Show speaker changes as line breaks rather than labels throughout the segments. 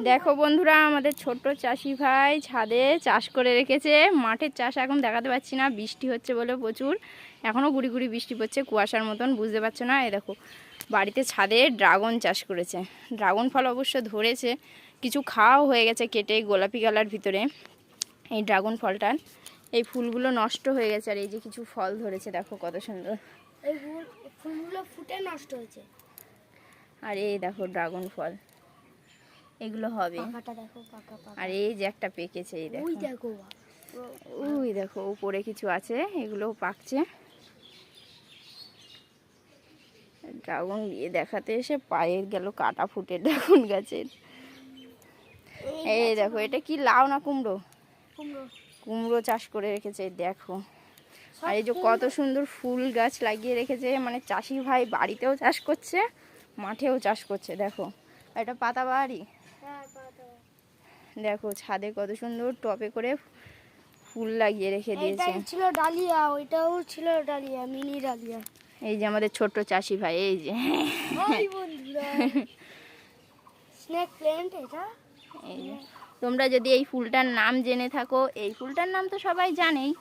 দেখো বন্ধুরা, আমাদের ছোট্ট চাষি ভাই ছাদে চাষ করে রেখেছে। মাঠের চাষ এখন দেখাতে পাচ্ছি না, বৃষ্টি হচ্ছে বলে প্রচুর, এখনও গুড়ি গুড়ি বৃষ্টি পড়ছে, কুয়াশার মতন, বুঝতে পারছো না। এই দেখো বাড়িতে ছাদে ড্রাগন চাষ করেছে। ড্রাগন ফল অবশ্য ধরেছে, কিছু খাওয়াও হয়ে গেছে কেটে, গোলাপি কালার ভিতরে এই ড্রাগন ফলটার। এই ফুলগুলো নষ্ট হয়ে গেছে, আর এই যে কিছু ফল ধরেছে, দেখো কত সুন্দর।
এই ফুলগুলো ফুটে নষ্ট হয়েছে।
আর এই দেখো ড্রাগন ফল, এগুলো হবে। আর এই যে একটা পেকেছে, এই দেখো, ওই দেখো উপরে কিছু আছে, এগুলো পাকছে। ড্রাগন দিয়ে দেখাতে এসে পায়ে গেল কাটা ফুটে ড্রাগন গাছের। এই দেখো, এটা কি লাউ না কুমড়ো? কুমড়ো চাষ করে রেখেছে, দেখো। আর এই যে কত সুন্দর ফুল গাছ লাগিয়ে রেখেছে, মানে চাষি ভাই বাড়িতেও চাষ করছে, মাঠেও চাষ করছে। দেখো এটা পাতাবাহারি, দেখো ছাদে কত সুন্দর টবে করে ফুল লাগিয়ে রেখে দিয়েছে।
ছিল ডালিয়া, ওইটাও ছিল ডালিয়া, মিনি ডালিয়া।
এই যে আমাদের ছোট্ট চাষি ভাই, এই যে
স্নেক প্ল্যান্ট এটা।
এই যে তোমরা যদি এই ফুলটার নাম জেনে থাকো, এই ফুলটার নাম তো সবাই জানেই,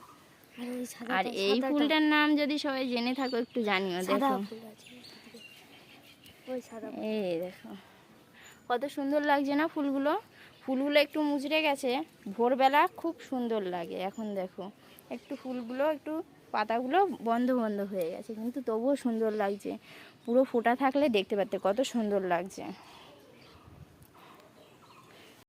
আর এই ফুলটার নাম যদি সবাই জেনে থাকো একটু জানিও। দেখো এই দেখো কত সুন্দর লাগছে না ফুলগুলো। ফুলগুলো একটু মুচড়ে গেছে, ভোরবেলা খুব সুন্দর লাগে। এখন দেখো একটু ফুলগুলো, একটু পাতাগুলো বন্ধ বন্ধ হয়ে গেছে, কিন্তু তবুও সুন্দর লাগছে। পুরো ফোটা থাকলে দেখতে পারতে কত সুন্দর লাগছে।